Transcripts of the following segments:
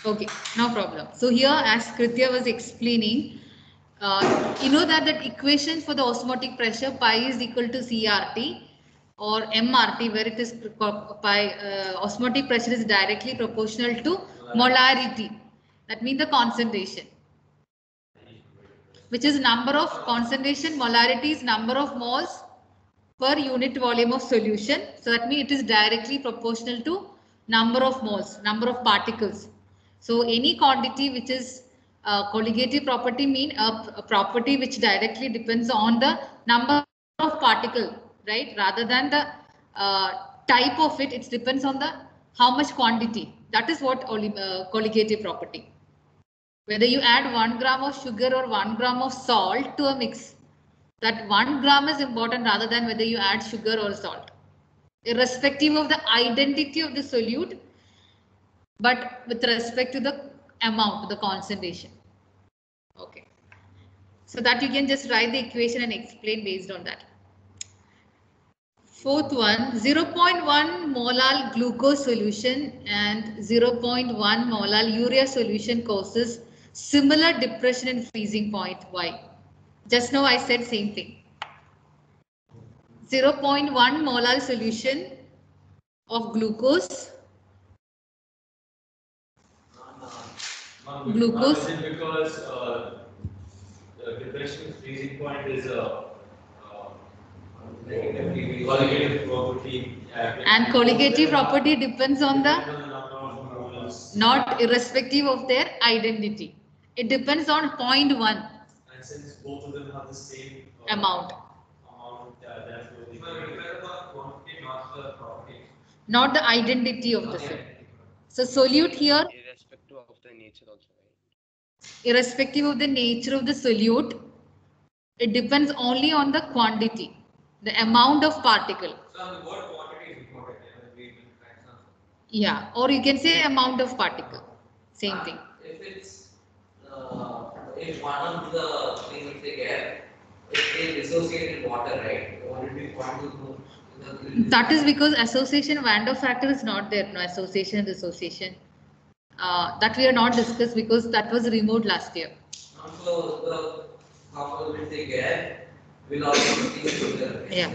Okay, no problem. So here, as Kritya was explaining, you know that equation for the osmotic pressure pi is equal to CRT or MRT, where it is pi osmotic pressure is directly proportional to molarity. That means the concentration, which is number of concentration. Molarity is number of moles per unit volume of solution. So that means it is directly proportional to number of moles, number of particles. So any quantity which is colligative property mean a property which directly depends on the number of particle, right? Rather than the type of it, it depends on the how much quantity. That is what colligative property. Whether you add 1 gram of sugar or 1 gram of salt to a mix, that 1 gram is important rather than whether you add sugar or salt, irrespective of the identity of the solute, but with respect to the amount, the concentration. Okay, so that you can just write the equation and explain based on that. Fourth one, 0.1 molar glucose solution and 0.1 molar urea solution causes similar depression and freezing point. Why? Just now I said same thing. 0.1 molar solution of glucose. Glucose. Is it because the depression freezing point is a colligative property? And colligative property depends on the, not irrespective of their identity. It depends on 0.1. And since both of them have the same amount, that's what they depend on quantity, not the property. Not the identity of the solute. So solute here, irrespective of the nature also, right? Irrespective of the nature of the solute, it depends only on the quantity, the amount of particle. So the word quantity is important. Yeah, or you can say amount of particle. Same thing. If it's if one of the things which they get, if they dissociated water, right? What would be quantum? That is because association Van der factor is not there. No association and dissociation. That we are not discussed because that was removed last year. So the compound which they get will also be sugar. Yeah.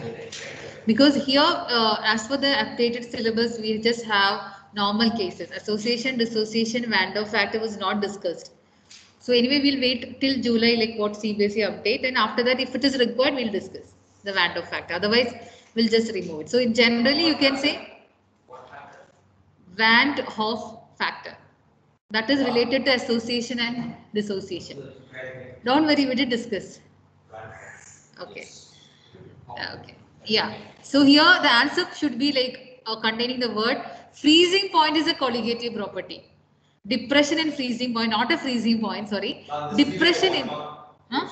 Because here, as for the updated syllabus, we just have normal cases. Association, dissociation, Van der factor was not discussed. So anyway, we'll wait till July, like what CBSE update, and after that, if it is required, we'll discuss the Van der factor. Otherwise, we'll just remove it. So in generally, you can say Van der factor. That is related to association and dissociation. Don't worry, we did discuss. Okay. Okay. Yeah. So here the answer should be like containing the word freezing point is a colligative property. Depression and freezing point, not a freezing point, sorry. Depression in huh?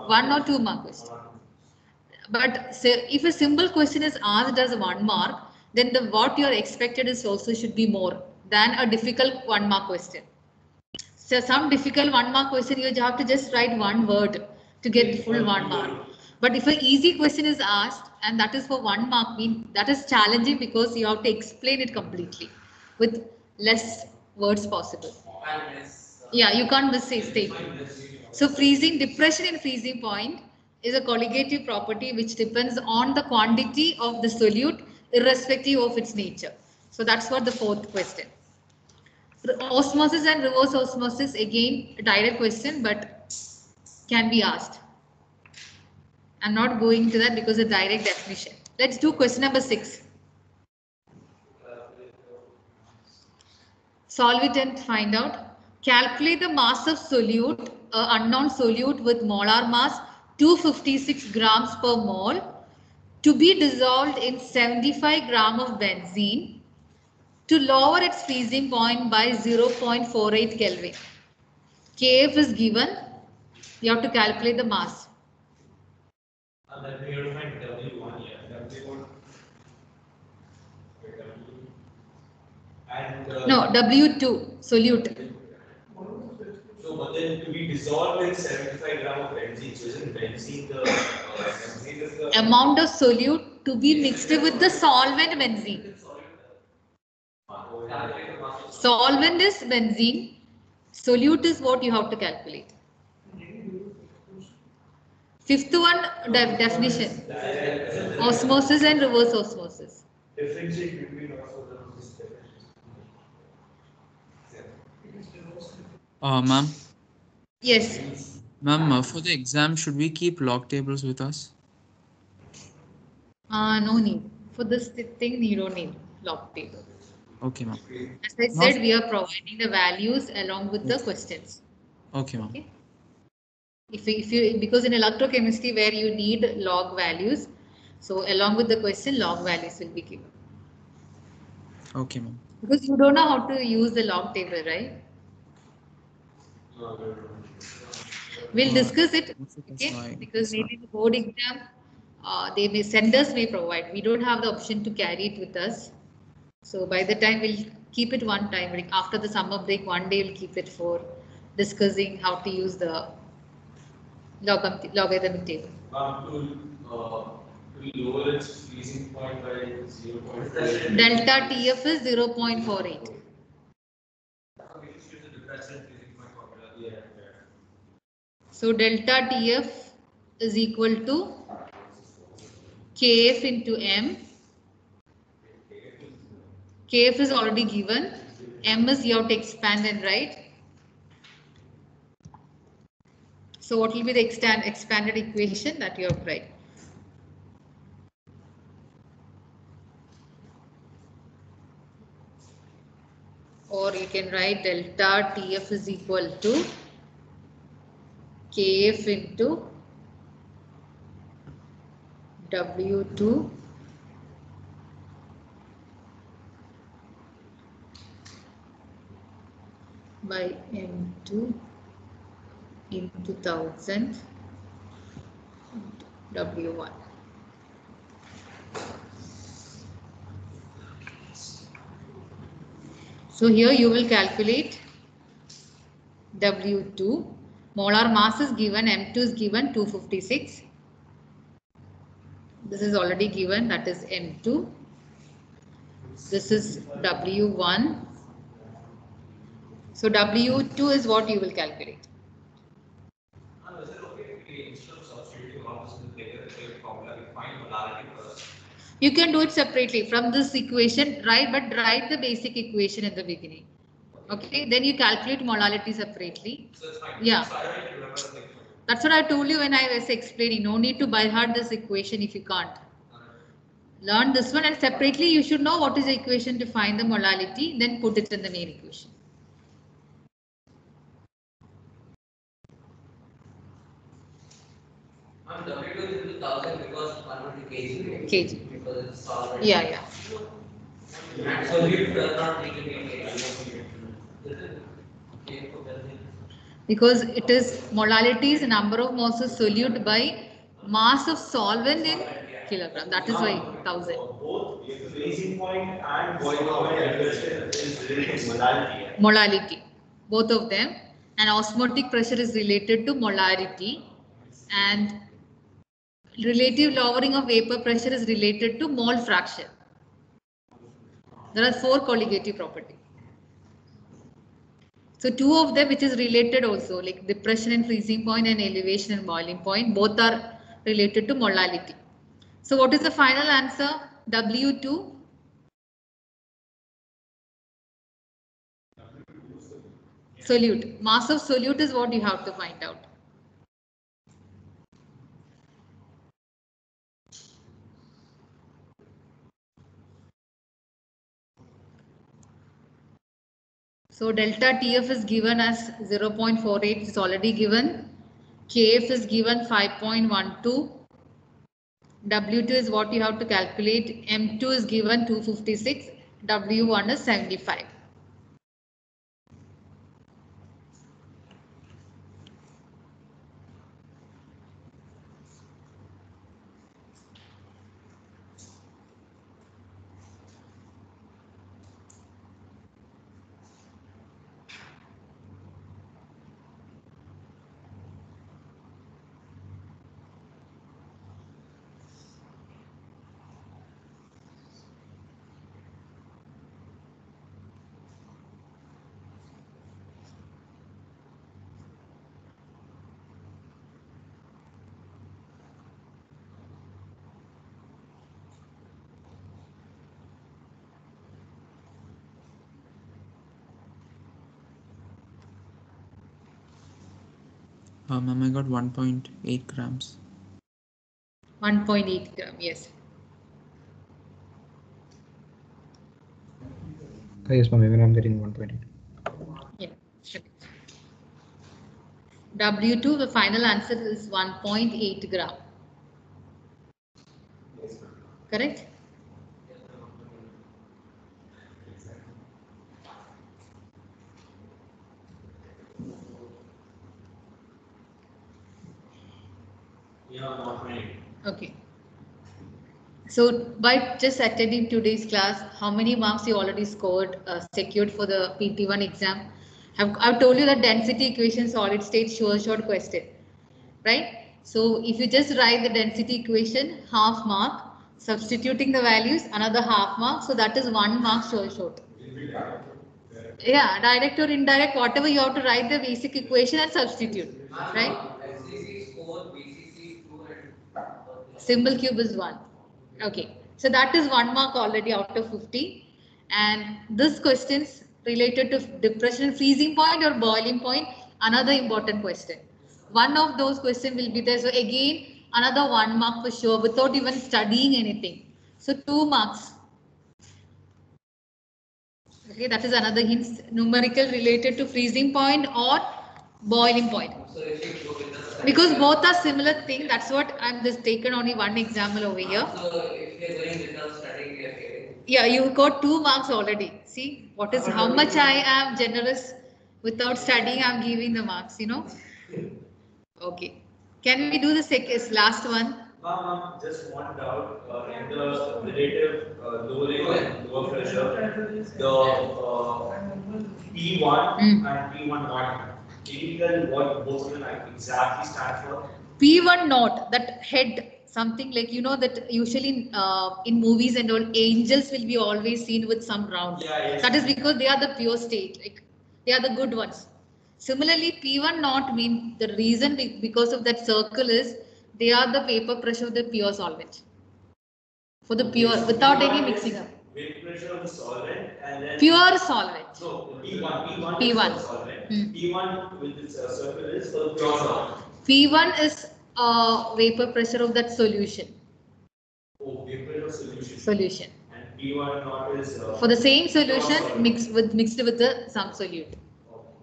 1 or 2 mark question. But say, if a simple question is asked as 1 mark, then the what you are expected is also should be more than a difficult 1 mark question. So some difficult 1 mark question you have to just write 1 word to get full 1 mark. But if an easy question is asked and that is for 1 mark, mean that is challenging because you have to explain it completely with less words possible. Yeah, you can't miss a statement. So freezing, depression and freezing point is a colligative property which depends on the quantity of the solute irrespective of its nature. So that's what the 4th question. Osmosis and reverse osmosis, again a direct question but can be asked. I'm not going to that because of direct definition. Let's do question number 6. Solve it and find out. Calculate the mass of solute, unknown solute with molar mass 256 grams per mole to be dissolved in 75 gram of benzene to lower its freezing point by 0.48 Kelvin. Kf is given. You have to calculate the mass. And then we have to find W1 here. W1. And no, W2, solute. So, but then to be dissolved in 75 gram of benzene, so isn't benzene the benzene is the amount of solute to be mixed with the solvent benzene. Solvent is benzene. Solute is what you have to calculate. Fifth one, definition. Osmosis and reverse osmosis. Differentiate between also the Ma'am, Yes. ma'am, for the exam, should we keep log tables with us? No need. For this thing, you don't need log table. Okay, ma'am. As I said, we are providing the values along with the questions. Okay, ma'am. Okay. If you because in electrochemistry where you need log values, so along with the question, log values will be given. Okay, ma'am. Because you don't know how to use the log table, right? We'll discuss it, okay? Because maybe the board exam, senders may provide. We don't have the option to carry it with us. So by the time we'll keep it one time, like after the summer break, one day we'll keep it for discussing how to use the logarithmic table. To lower its freezing point by 0.4. Delta TF is 0.48. So delta TF is equal to KF into M. KF is already given. M is you have to expand and write. So what will be the expanded equation that you have to write? Or you can write delta TF is equal to KF into W2 by M2 into 1000 W1. So here you will calculate W2. Molar mass is given, M2 is given 256. This is already given, that is M2. This is W1. So W2 is what you will calculate. Is it okay if we instead of substituting all this in the formula, we find molarity first? You can do it separately from this equation, right? But write the basic equation in the beginning. Okay, then you calculate molality separately. So it's fine. Yeah. So I don't need to remember the thing. That's what I told you when I was explaining. No need to by heart this equation if you can't. Learn this one and separately you should know what is the equation to find the molality, then put it in the main equation. W2 is into 1000 because converted to kg. Kg. Because it's solvent. Yeah. And solute does not need to be kg. Because it is molality is number of moles solute by mass of solvent in kilogram. That is why 1000. Both freezing point and boiling point temperature is related to molality. Molality. Both of them. And osmotic pressure is related to molarity. And relative lowering of vapor pressure is related to mole fraction. There are 4 colligative properties. So 2 of them which is related also, like depression and freezing point and elevation and boiling point, both are related to molality. So what is the final answer? W2. Solute. Mass of solute is what you have to find out. So delta TF is given as 0.48, it's already given. KF is given 5.12. W2 is what you have to calculate. M2 is given 256. W1 is 75. Ma'am, I got 1.8 grams. 1.8 gram, yes. Yes, ma'am, even I'm getting 1.8. Yeah. W2, the final answer is 1.8 gram. Correct? Yeah, not many. Okay. So by just attending today's class, how many marks you already scored, secured for the PT1 exam? I've told you that density equation solid state sure short question, right? So if you just write the density equation, half mark, substituting the values, another half mark. So that is 1 mark sure short. Yeah, direct or indirect, whatever you have to write the basic equation and substitute, right? SCC score, BCC 2 and Symbol cube is 1. Okay, so that is 1 mark already out of 50. And this questions related to depression freezing point or boiling point, another important question. One of those questions will be there. So again, another 1 mark for sure without even studying anything. So 2 marks. Okay, that is another hint, numerical related to freezing point or boiling point. so if you go with the Because both are similar thing, that's what I'm just taken only one example over here. So if you're going without studying, you're getting. Yeah, you got 2 marks already. See, what is how much I am generous without studying, I'm giving the marks, you know. Okay. Can we do the second last one? Ma'am, just one doubt. In the relative lowering and lower pressure, the P1 and P1 not. Can you tell what both of them exactly stand for? P1 not, that head, something like, you know, that usually in movies and all, angels will be always seen with some round. Yeah, yes. That is because they are the pure state, like they are the good ones. Similarly, P1 not mean the reason because of that circle is they are the vapor pressure of the pure solvent. For the pure, without any mixing up. Vapor pressure of the solvent and then. Pure solvent. No, P1 P1. is for the solvent. P1 with this circle is for the pure solvent. P1 is vapor pressure of that solution. Oh, vapor pressure of solution. Solution. And P1 not is. For the same solution mixed with the some solute.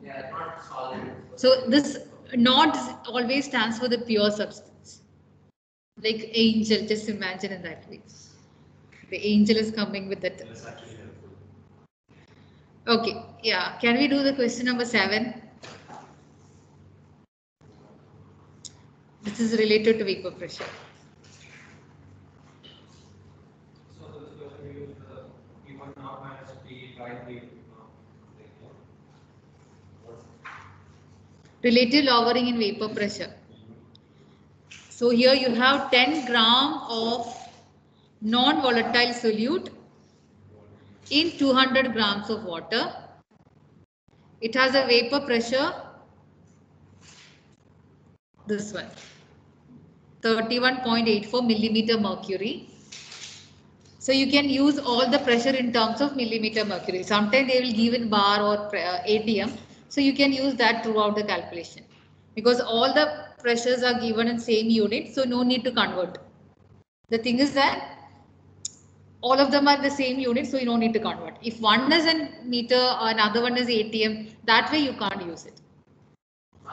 Yeah, not solid. So this not always stands for the pure substance. Like angel, just imagine in that way. The angel is coming with that. That's actually helpful. Okay, yeah. Can we do the question number 7? This is related to vapor pressure. So this question use P1 naught minus P by P. Relative lowering in vapor pressure. So here you have 10 gram of non-volatile solute in 200 grams of water. It has a vapor pressure, this one, 31.84 millimeter mercury. So you can use all the pressure in terms of millimeter mercury. Sometimes they will give in bar or ATM. So you can use that throughout the calculation. Because all the pressures are given in same unit, so no need to convert. The thing is that all of them are the same unit, so you don't need to convert. If one is in meter or another one is ATM, that way you can't use it. In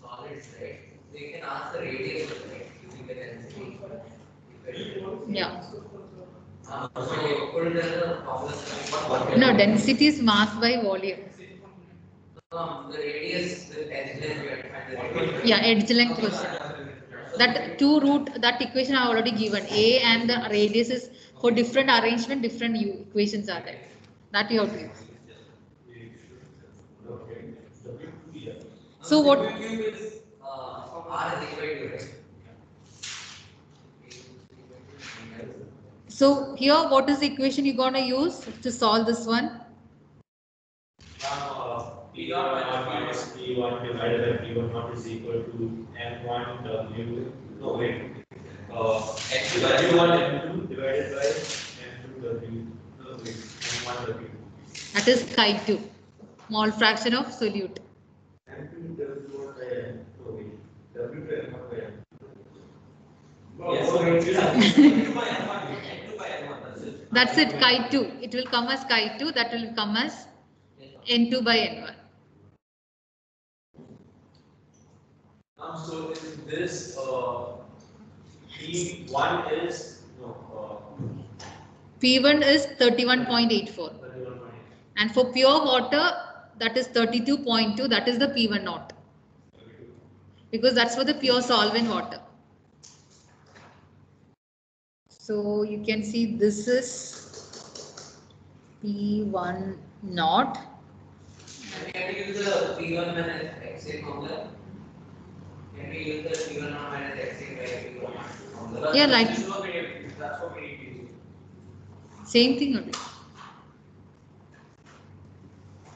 solids, right? They can ask the radius, right? Using the density. Yeah. So put it as a formula. No, density is mass by volume. The radius, the edge length, you have to find the radius. Yeah, edge length question. That 2 root, that equation I already given. A and the radius is for different arrangement, different equations are there. That you have to use. So what? R is equal to, right? So here, what is the equation you're gonna use to solve this one? P1 minus P1 divided by P1 naught is equal to M1 W. No, wait. W1 M2 divided by M2 W. No, wait. M1 W. That is chi2, mole fraction of solute. M2 W1 by M2. Yes, so it will happen. N2 by N1, N2 by N1, that's it. That's it, chi2. It will come as chi2, that will come as N2 by N1. So in this, P1 is, P1 is 31.84. 31.8. And for pure water, that is 32.2, that is the P1 naught. Because that's for the pure solvent water. So you can see this is P1 naught. Can we use the P1 minus Xa formula? Can we use the P1 naught minus Xa by P1 formula? Yeah, like That's what we need to use. same thing only.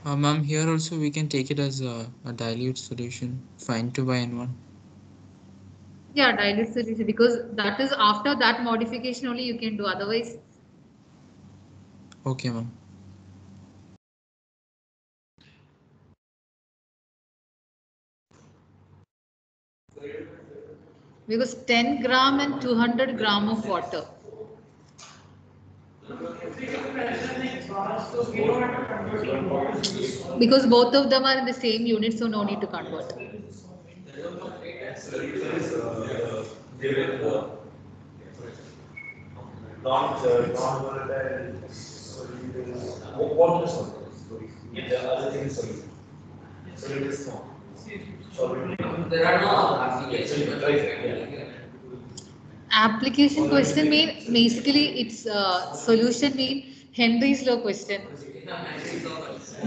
Ma'am, here also we can take it as a dilute solution for N2 by N1. Yeah, dilute solution, because that is after that modification only you can do, otherwise. Okay, ma'am. Because 10 gram and 200 gram of water. Because both of them are in the same unit, so no need to convert. Non-volatile soluble water soluble. The other thing is soluble. Soluble is small. There are no applications. Application question mean basically it's solution mean Henry's law question.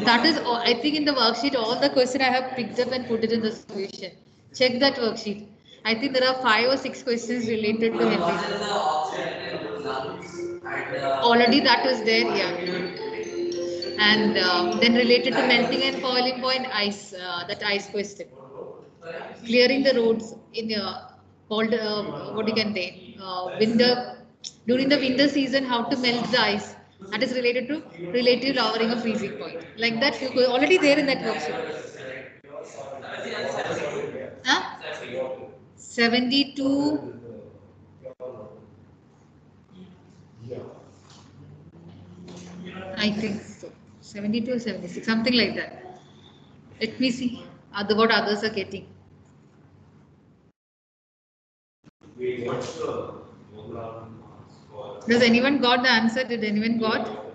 That is all, I think in the worksheet all the question I have picked up and put it in the solution. Check that worksheet. I think there are 5 or 6 questions related to Henry's What is the law. oxygen in lungs and Already that was there, yeah. And then related to melting and boiling point ice, that ice question. Clearing the roads in cold, what you can say, winter, during the winter season, how to melt the ice. That is related to relative lowering of freezing point. Like that, you go already there in that worksheet. Huh? 72. I think so. 72 or 76, something like that. Let me see what others are getting. Does anyone got the answer? Did anyone got?